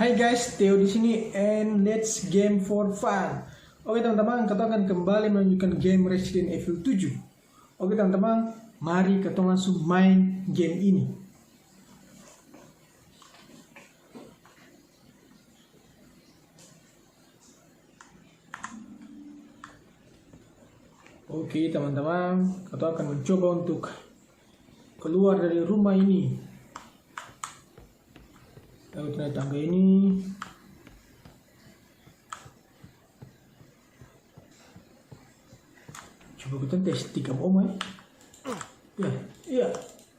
Hai guys, Theo di sini and let's game for fun. Oke teman-teman, kita akan kembali melanjutkan game Resident Evil 7. Oke teman-teman, mari kita langsung main game ini. Oke teman-teman, kita akan mencoba untuk keluar dari rumah ini. Lewat naik tangga ini. Coba kita tes tikam oma ya. Iya.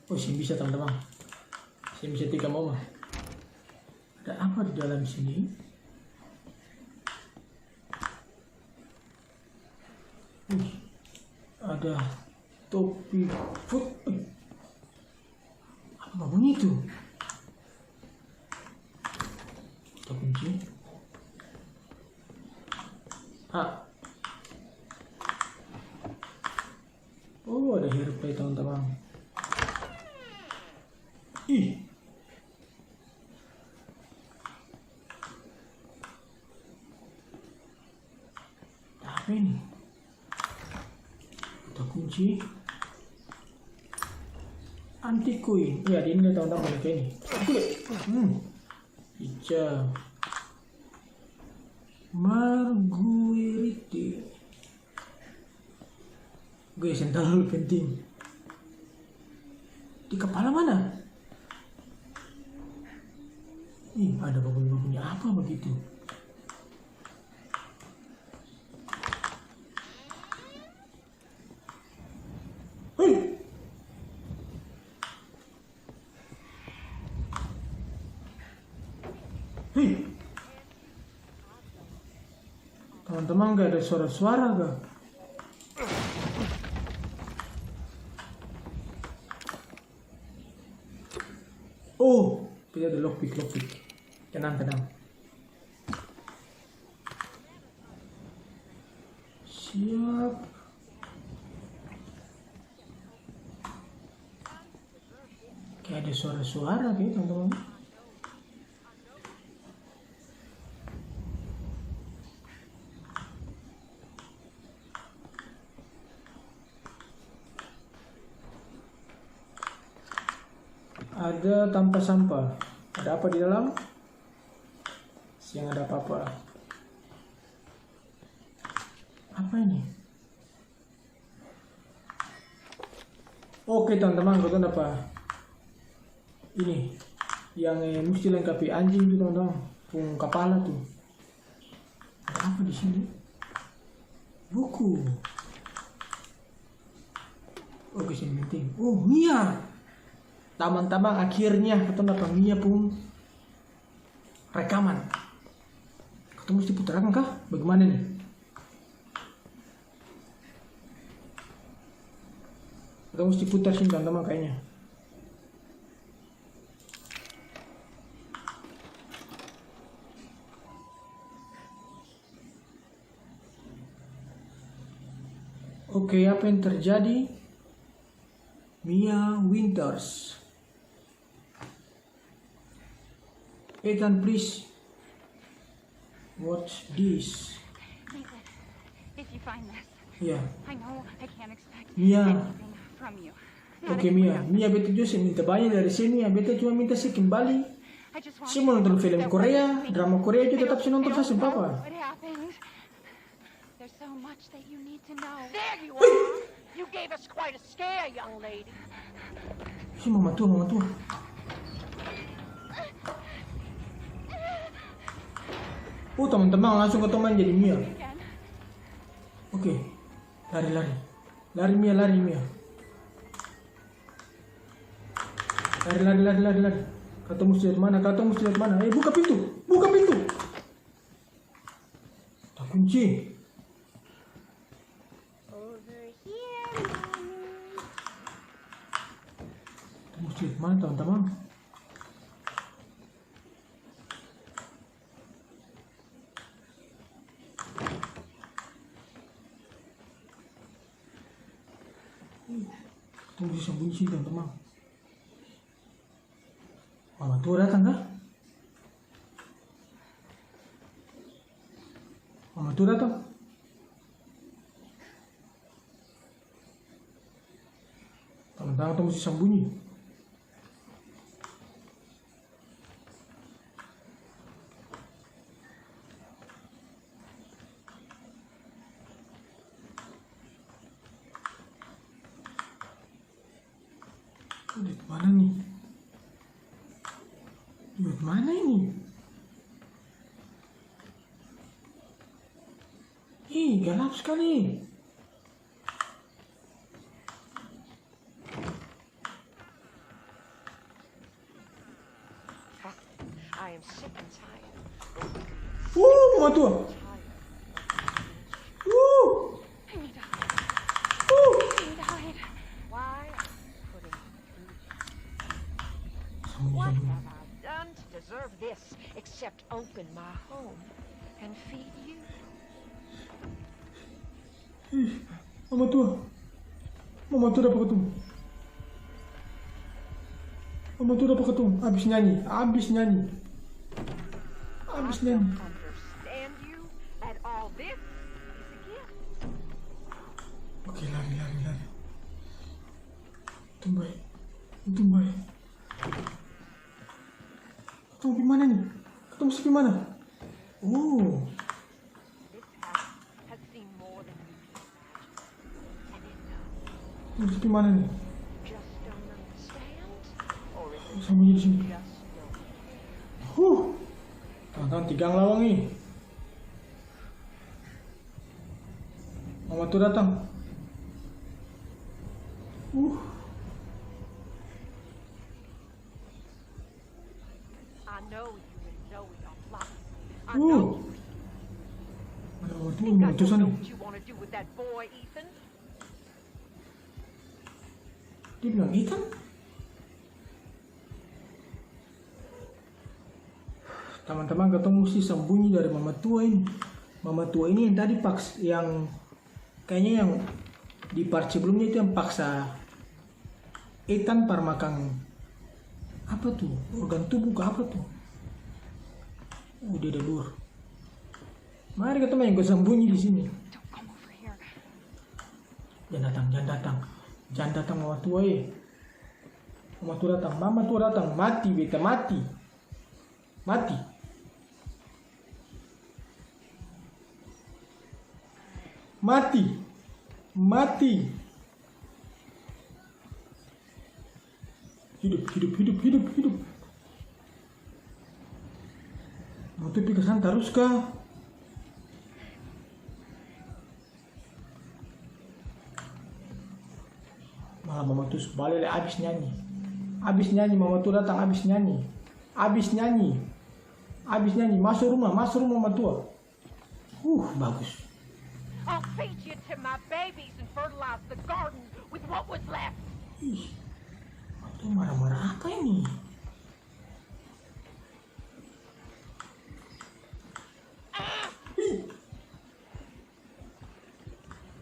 Oh, saya bisa teman-teman. Saya bisa tikam oma. Ada apa di dalam sini? Ada topi food. Apa bunyi itu? Kita kunci. Oh, ada hero play teman-teman. Ih. Apa ini? Kita kunci. Anti koin. Ya, ini teman-teman kayak ini. Ica Marguerite. Guys, yang terlalu penting. Di kepala mana? Ih, ada bunyi apa begitu? Teman-teman, gak ada suara-suara gak? Oh, tidak ada lockpick. Tenang. Siap. Kayak ada suara-suara kayak teman-teman. Ada tanpa sampah. Ada apa di dalam? Siang ada apa-apa. Apa ini? Oke teman-teman, kita dapat ini yang mesti lengkapi anjing tuh teman-teman. Pung kepala tuh. Ada apa di sini? Buku. Oke, sini penting. Oh, Mia. Teman-teman, akhirnya kita dapat Mia pun rekaman. Kita mesti putarkan kah? Bagaimana nih? Kita mesti putar sini teman-teman kayaknya. Oke, apa yang terjadi? Mia Winters. Ethan, please watch this. If you find this, Yeah. I know I can't expect Mia. anything from you. Oke, Mia. Mia, beta juga minta banyak dari sini. Beta cuma minta sih kembali. I just want Si mau nonton film Korea, drama Korea juga tetap si nonton I don't saja, know Papa. what happened. There's so much that you need to know. There you are. You gave us quite a scare, young lady. Si mama tua. Oh, teman-teman, langsung ke teman jadi Mia. Oke. Lari Mia. Lari. Kata mesti lihat mana? Buka pintu. Tak kunci. Kita mesti lihat mana teman-teman? Tunggu sambung sih teman-teman. Mama tua datang kah? Tuh datang. Tangan-tangan tuh mesti sembunyi. Lihat mana nih? Lihat mana ini? Ih, gelap sekali. I am sick and tired. Mama tua. I need to hide. I need to hide. Why? Putting what have I done to deserve this except open my home and feed you? Mama tua. Mama tua dapat ketemu. Mama tua dapat ketemu. Habis nyanyi. Habis nyanyi. Habis I nyanyi. don't understand you, and all this is a gift. Oke, lari. Tumbai. Ketemu gimana nih? Ketemu sih gimana? Oh. This house has seen more than you can imagine. And it knows. Terus gimana nih? Just don't understand? Or is it Sembunyi di sini. just don't? Tangan tigang lawang nih. Mama tuh datang. I know you and Zoe are plotting. I know. Ada mama tuh Think I memutuskan don't know nih. what you want to do with that boy, Ethan. Dia bilang Ethan. Teman-teman ketemu mesti sembunyi dari mama tua ini. Mama tua ini yang tadi yang kayaknya yang di part sebelumnya itu yang paksa Ethan par makan apa tuh organ tubuh ke apa tuh? Dia ada luar. Mari ketemu yang gue sembunyi di sini. Don't come over here. Jangan datang mama tua Mama tua datang, mati beta mati. Hidup. Mau tuh pingsan terus kah? Malah mama tuh balik abis nyanyi mama tuh datang abis nyanyi masuk rumah mama tua. Bagus. I'll feed you to my babies and fertilize the garden with what was left. Ih, itu marah-marah apa ini?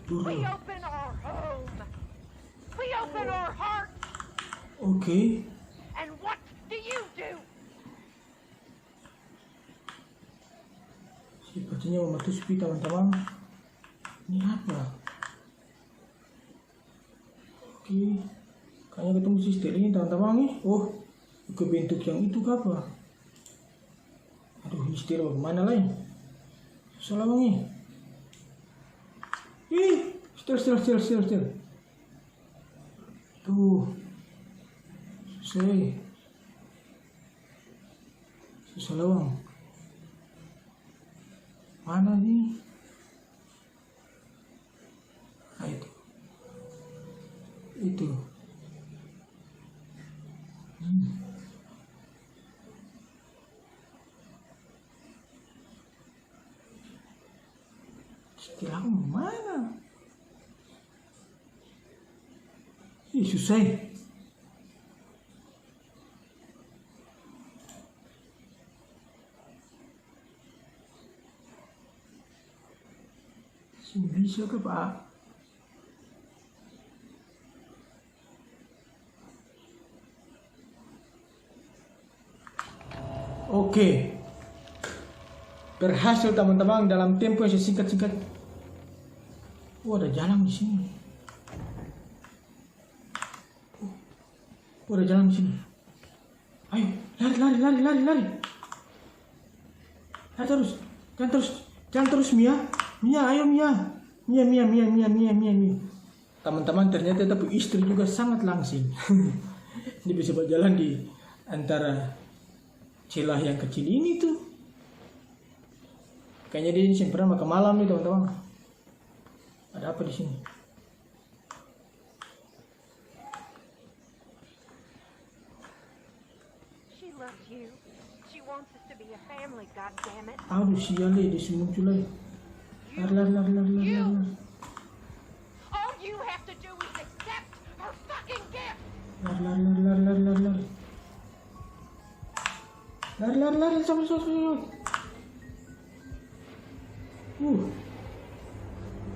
We open our home. We open our hearts. Oke. And what do you do? Sepertinya mama tuh sepi teman-teman. Ini apa? Oke. Kayaknya ketemu sister ini teman-teman nih. Ke bentuk yang itu ke apa? Aduh, sister bagaimana lain? Salah bang still. Tuh. Susah bang. Mana nih? Itu. Setelah mana? Susah. Bisa ke Pak? Oke. Berhasil teman-teman dalam tempo yang sesingkat-singkat. Ada jalan di sini. Ada jalan di sini. Ayo, lari. Lari terus. Jangan terus Mia. Ayo Mia. Teman-teman, ternyata tapi istri juga sangat langsing. Dia bisa berjalan di antara celah yang kecil ini tuh. Kayaknya dia ini pernah makan malam nih teman-teman. Ada apa di sini? She loves you. She wants us to be a family, goddammit. Aduh sial deh, dia muncul lagi. Lari. All you have to do is accept her fucking gift. Lari, sama.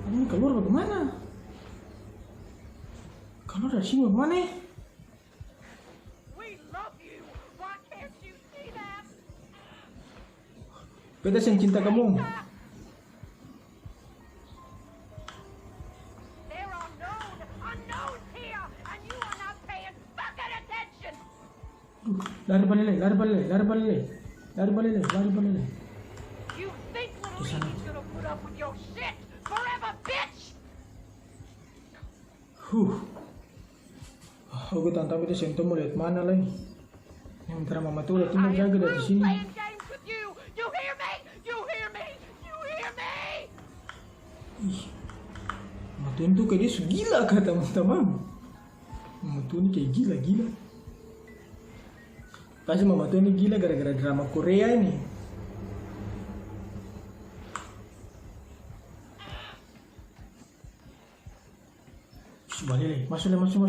Ini keluar bagaimana? Keluar dari sini bagaimana? We love you. Why can't you see that? Beta yang cinta kamu. There are unknowns here, and you are not paying fucking attention. Lari balik. You think little Edie's gonna put up with your shit forever, bitch? Aku tantang itu sentuh mau lihat mana lagi. Yang antara mama tuh udah tinggal jaga dari sini. Playing games with you. You hear me? Mama tuh itu kayak dia gila kah teman-teman. Mama tuh ini kayak gila. Pasti mama tuh ini gila gara-gara drama Korea ini. Balik, masuk lagi.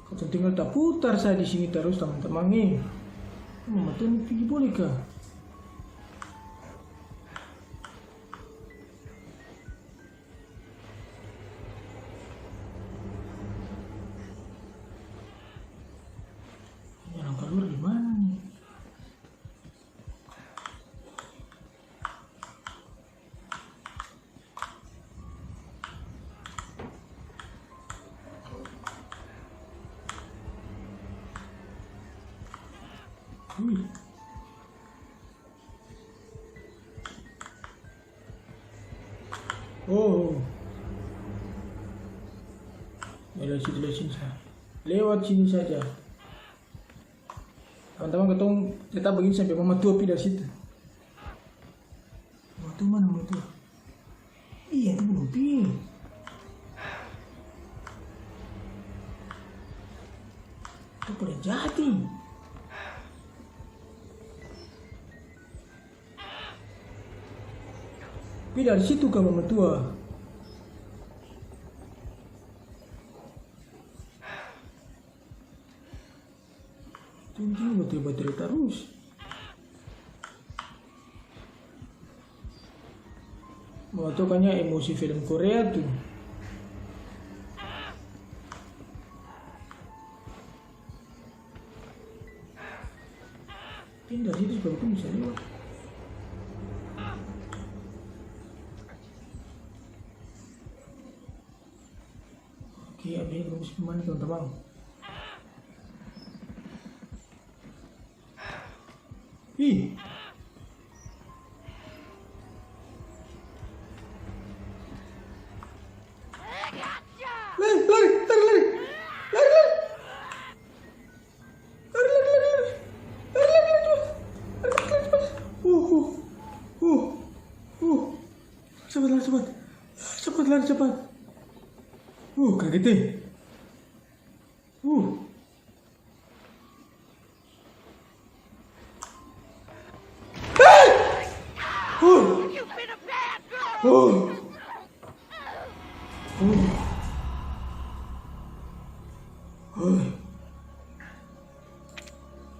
Kau tinggal tak putar saya di sini terus teman-teman nih. Mama tuh ini pergi boleh kah? Yang keluar gimana nih? Lewat sini saja. Teman-teman ketemu tetap begini sampai mama tua pi dari situ. Mama tua mana mama tua? Iya itu belum pi. Itu pada jati. Pi dari situ kan mama tua. Tunjuk baterai terus. Mau tuh kayaknya emosi film Korea tuh. Pindah situ supaya aku bisa lewat. Oke, abis ini harus kemana teman-teman? Ih. Cepat. Kaget deh. You've been a bad girl.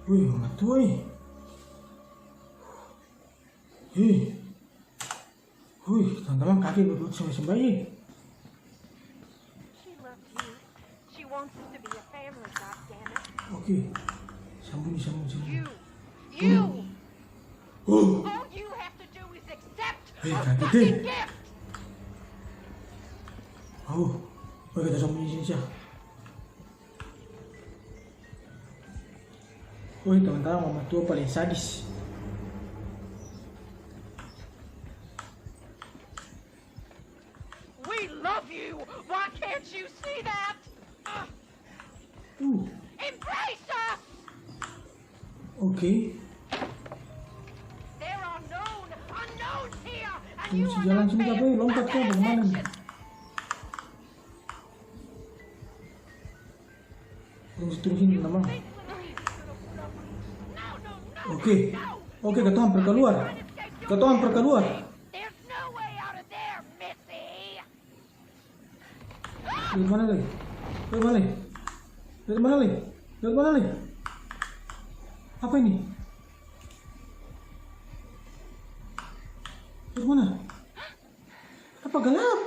Mama tua ini. Teman-teman kaki berdua sembah-sembahin. She loves you. She wants us to be a family, goddammit. Oke. Sambung. You. Oh. All you have to do is accept Hey, a kaget fucking deh. gift. Oh, kita sambung di sini saja. Oh, teman-teman, mama tua paling sadis. We love you. Why can't you see that? Embrace us. Oke. There are unknowns here, and Tunggu you si are jalan not sini paying tapi lompat ke fucking bagaimana? attention. Terus sini teman. Think no. Oke, kita hampir keluar. There's no way out of there, Missy. Lihat mana lagi? Apa ini? Lihat mana? Apa gelap?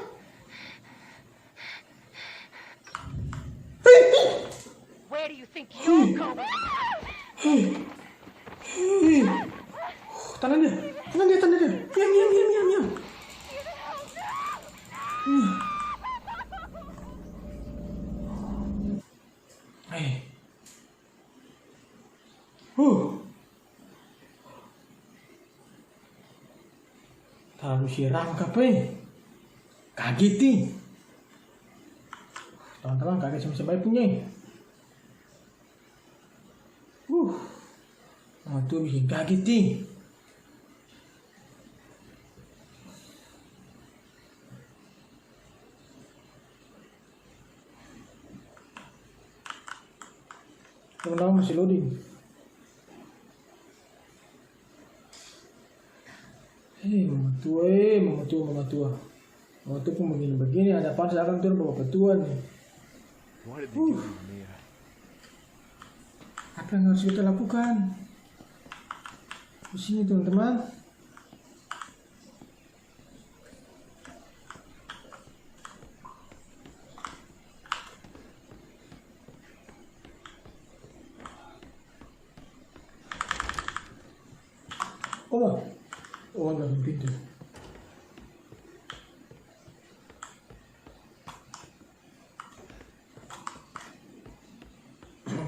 Where do you think you're going? Tangan dia. Diam. Terlalu siram kapan? Kaget nih. Teman-teman kaget sampai punya. Tuh bikin kaget nih. Teman-teman masih loading. Mama tua. Mama tua pun begini. Ada apa sekarang tuh bawa petua nih. Apa yang harus kita lakukan? Di sini teman-teman. Oh, nggak pintu.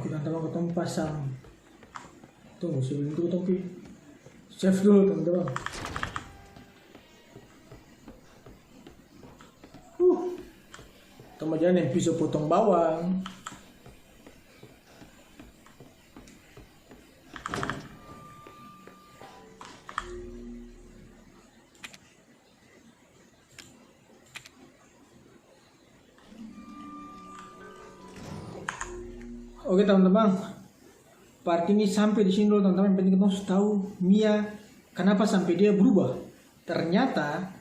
Kita ketemu pasang. Tunggu sebelum itu kita save dulu teman-teman. Kemudian yang pisau potong bawang. Oke teman-teman, part ini sampai di sini dulu teman-teman. Yang penting kita harus tahu Mia kenapa sampai dia berubah. Ternyata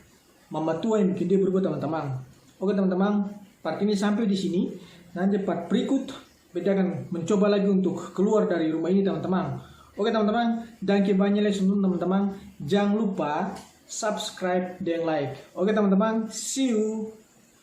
mama tua yang bikin dia berubah teman-teman. Oke teman-teman, part ini sampai di sini. Nanti part berikut beda akan mencoba lagi untuk keluar dari rumah ini teman-teman. Oke teman-teman, dan banyak lagi teman-teman. Jangan lupa subscribe dan like. Oke teman-teman, see you.